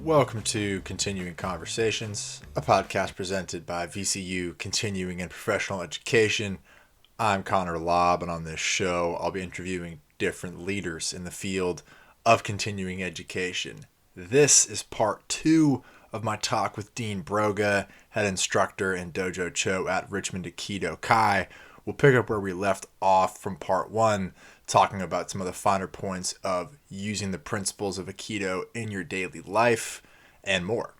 Welcome to Continuing Conversations, a podcast presented by VCU Continuing and Professional Education. I'm Connor Lobb, and on this show, I'll be interviewing different leaders in the field of continuing education. This is part 2 of my talk with Dean Broga, head instructor and dojo cho at Richmond Aikido Kai. We'll pick up where we left off from part 1, talking about some of the finer points of using the principles of Aikido in your daily life and more.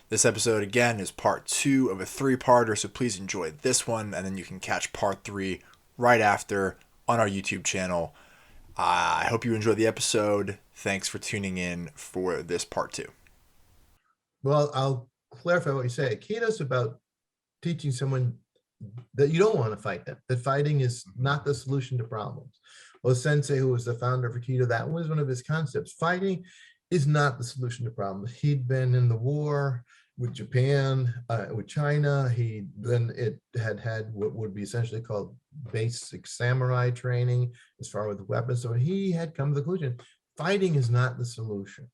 This episode, again, is part 2 of a 3-parter, so please enjoy this one, and then you can catch part 3 right after on our YouTube channel. I hope you enjoy the episode. Thanks for tuning in for this part 2. Well, I'll clarify what you say. Aikido is about teaching someone that you don't want to fight them, that fighting is not the solution to problems. Well, Sensei, who was the founder of Aikido, that was one of his concepts. Fighting is not the solution to problems. He'd been in the war with Japan, with China. He then had what would be essentially called basic samurai training as far with weapons. So he had come to the conclusion, fighting is not the solution.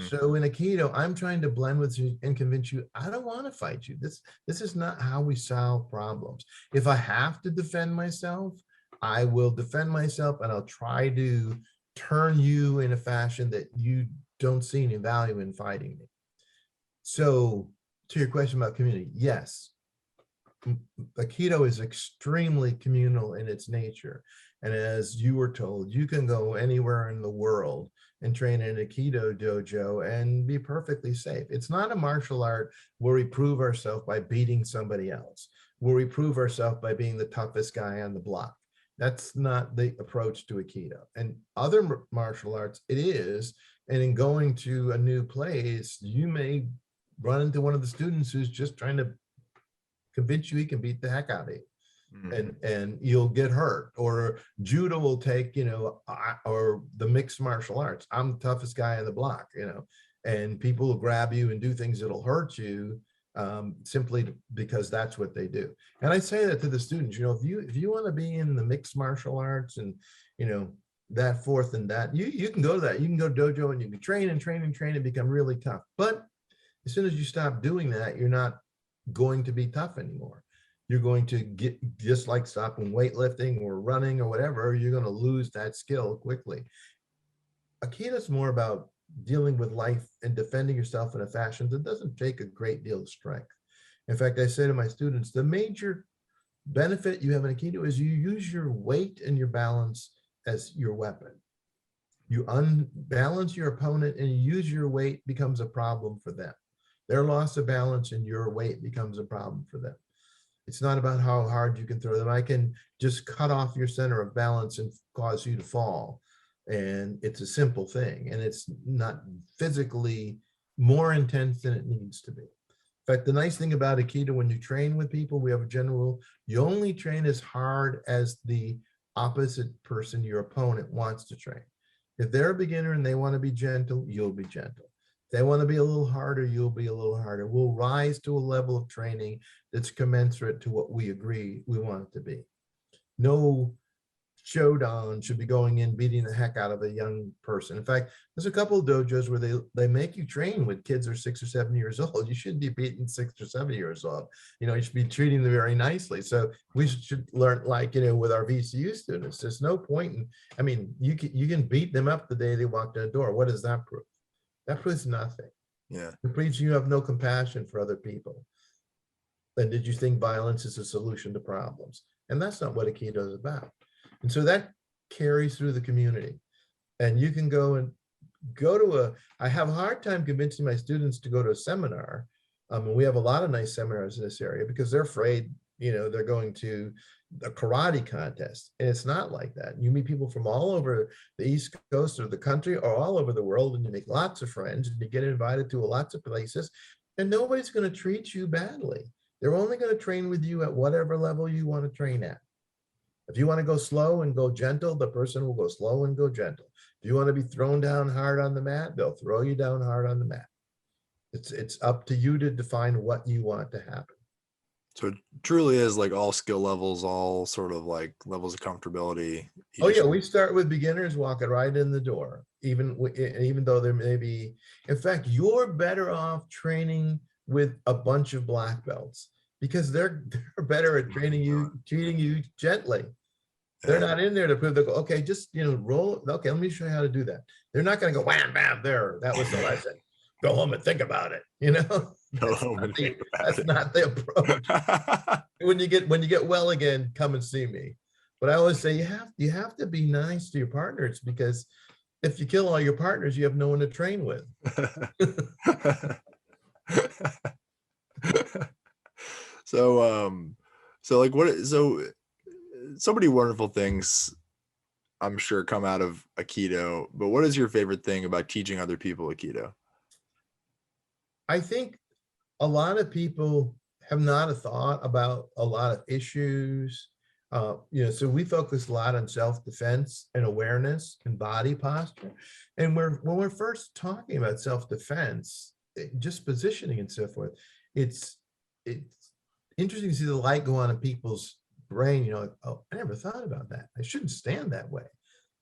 So in Aikido, I'm trying to blend with you and convince you, I don't want to fight you. This is not how we solve problems. If I have to defend myself, I will defend myself, and I'll try to turn you in a fashion that you don't see any value in fighting me. So to your question about community, yes, Aikido is extremely communal in its nature. And as you were told, you can go anywhere in the world and train in an Aikido dojo and be perfectly safe. It's not a martial art where we prove ourselves by beating somebody else, where we prove ourselves by being the toughest guy on the block. That's not the approach to Aikido. And other martial arts, it is. And in going to a new place, you may run into one of the students who's just trying to convince you he can beat the heck out of you. And you'll get hurt. Or judo will take, or the mixed martial arts. I'm the toughest guy on the block, and people will grab you and do things that'll hurt you simply because that's what they do. And I say that to the students, if you want to be in the mixed martial arts and, that forth and that, you can go to that. You can go to dojo and you can train and become really tough. But as soon as you stop doing that, you're not going to be tough anymore. You're going to get, just like stopping weightlifting or running or whatever, you're going to lose that skill quickly. Aikido is more about dealing with life and defending yourself in a fashion that doesn't take a great deal of strength. In fact, I say to my students, the major benefit you have in Aikido is you use your weight and your balance as your weapon. You unbalance your opponent and you use your weight becomes a problem for them. Their loss of balance and your weight becomes a problem for them. It's not about how hard you can throw them. I can just cut off your center of balance and cause you to fall. And it's a simple thing. And it's not physically more intense than it needs to be. In fact, the nice thing about Aikido, when you train with people, we have a general rule. You only train as hard as the opposite person, your opponent, wants to train. If they're a beginner and they want to be gentle, you'll be gentle. They want to be a little harder, you'll be a little harder. We'll rise to a level of training that's commensurate to what we agree we want it to be. No showdown should be going in beating the heck out of a young person. In fact, there's a couple of dojos where they make you train with kids who are 6 or 7 years old. You shouldn't be beating 6 or 7 years old. You should be treating them very nicely. So we should learn, with our VCU students, there's no point in, you can beat them up the day they walk in the door. What does that prove? That proves nothing. Yeah. It proves you have no compassion for other people. And did you think violence is a solution to problems? And that's not what Aikido is about. And so that carries through the community. And you can go to I have a hard time convincing my students to go to a seminar. And we have a lot of nice seminars in this area because they're afraid, they're going to a karate contest. And it's not like that. You meet people from all over the East Coast of the country or all over the world, and you make lots of friends and you get invited to lots of places, and nobody's going to treat you badly. They're only going to train with you at whatever level you want to train at. If you want to go slow and go gentle, the person will go slow and go gentle. If you want to be thrown down hard on the mat, they'll throw you down hard on the mat. It's up to you to define what you want to happen. So it truly is like all skill levels, all sort of like levels of comfortability. You Oh just yeah, we start with beginners walking right in the door, even though there may be, in fact, you're better off training with a bunch of black belts because they're better at training you, treating you gently. They're yeah. not in there to prove they go, okay, just roll. Okay, let me show you how to do that. They're not going to go wham bam there. That was the lesson. Go home and think about it. Go home and think about That's not the approach. it. When you get well again, come and see me. But I always say you have to be nice to your partners because if you kill all your partners, you have no one to train with. So so like what so so many wonderful things I'm sure come out of Aikido, but what is your favorite thing about teaching other people Aikido? I think a lot of people have not a thought about a lot of issues. So we focus a lot on self-defense and awareness and body posture. And when we're first talking about self-defense, just positioning and so forth, it's interesting to see the light go on in people's brain, like, oh, I never thought about that. I shouldn't stand that way.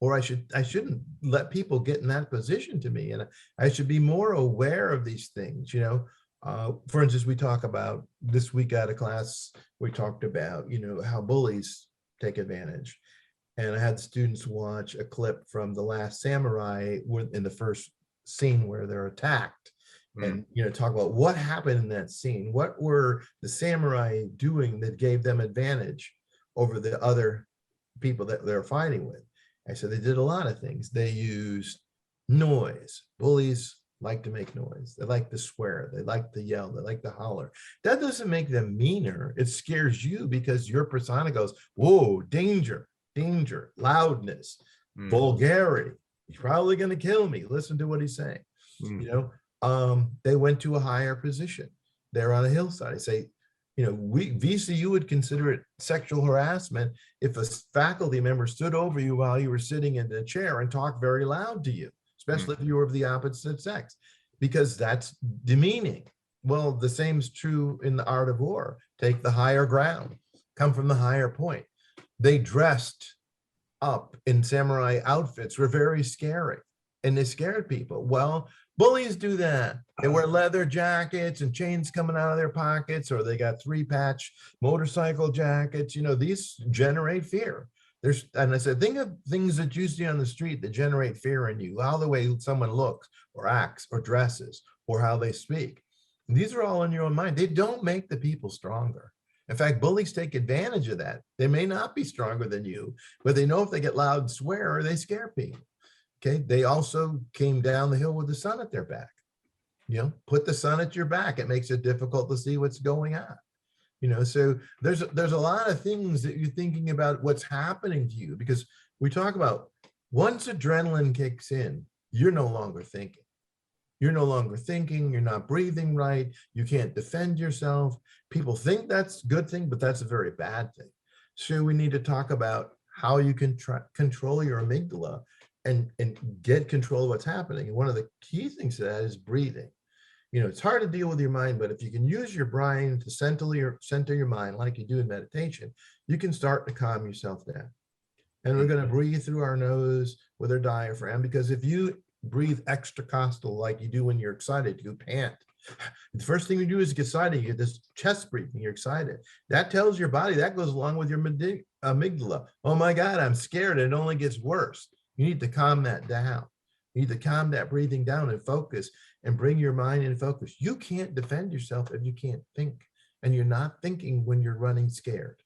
Or I shouldn't let people get in that position to me. And I should be more aware of these things. For instance, we talk about this week out of class, we talked about, how bullies take advantage. And I had students watch a clip from The Last Samurai in the first scene where they're attacked Mm, and, talk about what happened in that scene. What were the samurai doing that gave them advantage over the other people that they're fighting with? I said they did a lot of things. They used noise. Bullies like to make noise. They like to swear. They like to yell. They like to holler. That doesn't make them meaner. It scares you because your persona goes, whoa, danger, danger, loudness, mm, vulgarity. He's probably going to kill me. Listen to what he's saying. mm, They went to a higher position. They're on a hillside. I say, VCU would consider it sexual harassment if a faculty member stood over you while you were sitting in the chair and talked very loud to you, mm. especially if you were of the opposite sex, because that's demeaning. Well, the same is true in the art of war. Take the higher ground, come from the higher point. They dressed up in samurai outfits were very scary and they scared people. Well, bullies do that. They wear leather jackets and chains coming out of their pockets, or they got 3-patch motorcycle jackets. These generate fear. And I said, think of things that you see on the street that generate fear in you, how the way someone looks or acts or dresses or how they speak. These are all in your own mind. They don't make the people stronger. In fact, bullies take advantage of that. They may not be stronger than you, but they know if they get loud and swear, they scare people. Okay. They also came down the hill with the sun at their back. Put the sun at your back. It makes it difficult to see what's going on. So there's a lot of things that you're thinking about what's happening to you, because we talk about once adrenaline kicks in, you're no longer thinking. You're no longer thinking, you're not breathing right, you can't defend yourself. People think that's a good thing, but that's a very bad thing. So we need to talk about how you can control your amygdala and get control of what's happening. And one of the key things to that is breathing. It's hard to deal with your mind, but if you can use your brain to center your mind like you do in meditation, you can start to calm yourself down. And we're going to breathe through our nose with our diaphragm, because if you breathe extracostal like you do when you're excited, you pant. The first thing you do is get excited. You get this chest breathing. You're excited. That tells your body, that goes along with your amygdala. Oh my God, I'm scared. It only gets worse. You need to calm that down. You need to calm that breathing down and focus and bring your mind in focus. You can't defend yourself if you can't think. And you're not thinking when you're running scared.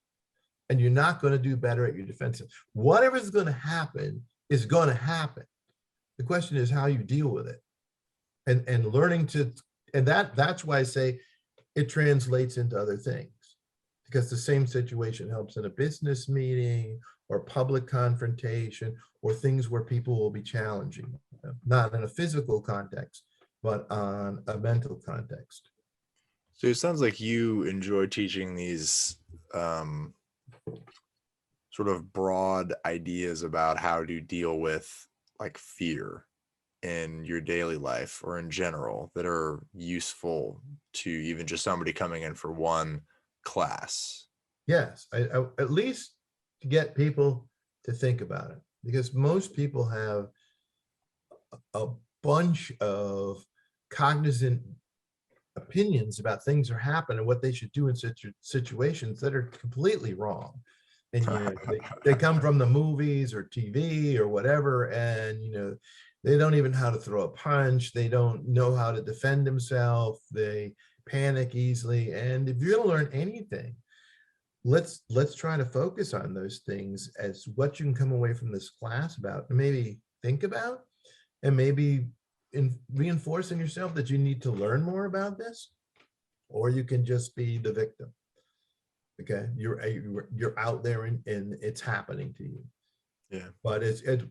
And you're not going to do better at your defensive. Whatever's going to happen is going to happen. The question is how you deal with it, and learning to, and that's why I say it translates into other things, because the same situation helps in a business meeting or public confrontation or things where people will be challenging, not in a physical context, but on a mental context. So it sounds like you enjoy teaching these sort of broad ideas about how to deal with like fear in your daily life or in general that are useful to even just somebody coming in for one class. Yes, I at least to get people to think about it, because most people have a bunch of cognizant opinions about things that happen and what they should do in situations that are completely wrong. And they come from the movies or TV or whatever, and they don't even know how to throw a punch. They don't know how to defend themselves. They panic easily. And if you're going to learn anything, let's try to focus on those things as what you can come away from this class about, and maybe think about, and maybe reinforce in yourself that you need to learn more about this, or you can just be the victim. Okay, you're out there and it's happening to you. Yeah. But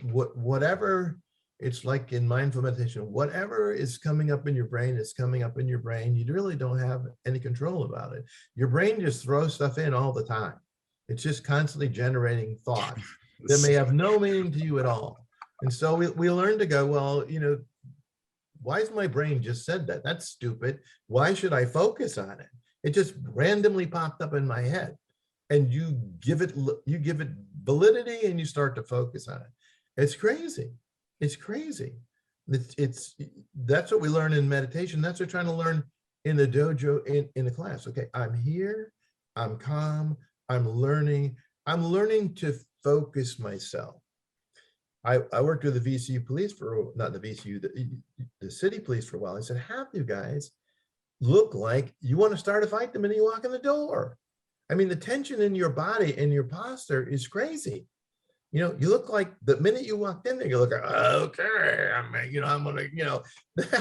whatever. It's like in mindful meditation, whatever is coming up in your brain is coming up in your brain. You really don't have any control about it. Your brain just throws stuff in all the time. It's just constantly generating thoughts that may have no meaning to you at all. And so we learn to go, well, why is my brain just said that? That's stupid. Why should I focus on it? It just randomly popped up in my head. And you give it validity, and you start to focus on it. It's crazy. It's crazy. That's what we learn in meditation. That's what we're trying to learn in the dojo, in the class. Okay, I'm here, I'm calm, I'm learning to focus myself. I worked with the VCU police not the VCU, the city police for a while. I said, half you guys look like you want to start a fight the minute you walk in the door. I mean, the tension in your body and your posture is crazy. You look like the minute you walked in there, you look like, okay, I'm gonna,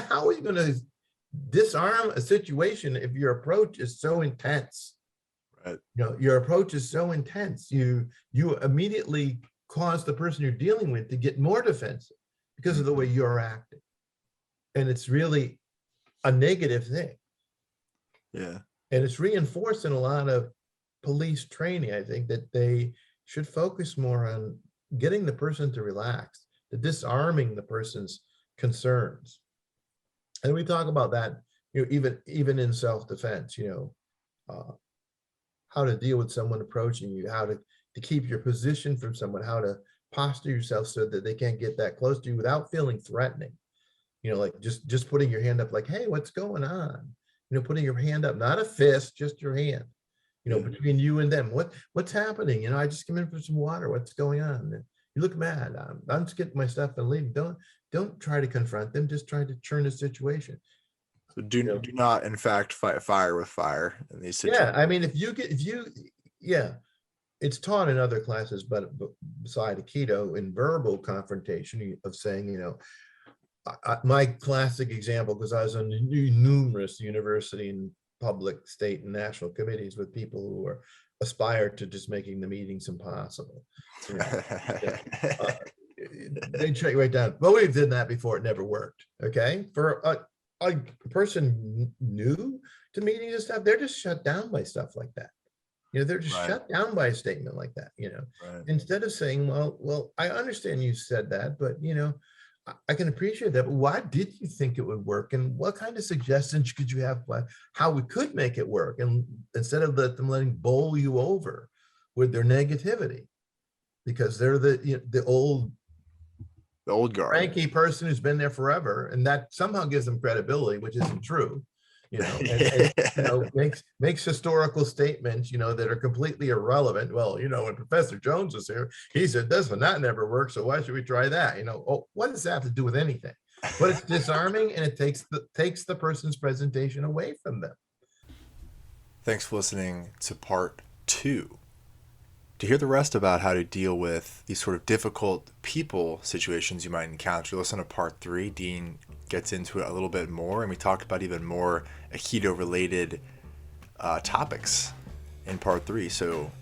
how are you gonna disarm a situation if your approach is so intense? Right. Your approach is so intense. You immediately cause the person you're dealing with to get more defensive because of the way you're acting. And it's really a negative thing. Yeah. And it's reinforced in a lot of police training, I think, that they should focus more on getting the person to relax, to disarming the person's concerns. And we talk about that, even in self-defense, how to deal with someone approaching you, how to keep your position from someone, how to posture yourself so that they can't get that close to you without feeling threatening. Like just putting your hand up, like, hey, what's going on? Putting your hand up, not a fist, just your hand. Between you and them, what's happening? I just came in for some water. What's going on? You look mad. I'm just getting my stuff and leaving. Don't try to confront them. Just try to turn the situation. So do not, in fact, fight fire with fire in these situations. Yeah, I mean, it's taught in other classes, but beside Aikido, in verbal confrontation of saying, my classic example, because I was on numerous university and public, state, and national committees with people who are aspired to just making the meetings impossible. They check right down. Well, we did that before. It never worked. Okay, for a person new to meetings and stuff, they're just shut down by stuff like that. They're just shut down by a statement like that. Right. Instead of saying, well, I understand you said that, but I can appreciate that, but why did you think it would work? And what kind of suggestions could you have about how we could make it work? And instead of letting bowl you over with their negativity, because they're the old guard, cranky person who's been there forever, and that somehow gives them credibility, which isn't true. Makes historical statements, that are completely irrelevant. Well, when Professor Jones was here, he said this one, that never worked, so why should we try that? What does that have to do with anything? But it's disarming, and it takes the person's presentation away from them. Thanks for listening to part 2. To hear the rest about how to deal with these sort of difficult people situations you might encounter, listen to part 3. Dean gets into it a little bit more, and we talked about even more Aikido related topics in part 3. So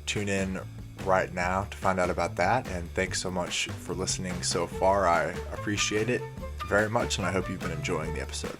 tune in right now to find out about that. And thanks so much for listening so far. I appreciate it very much, and I hope you've been enjoying the episode.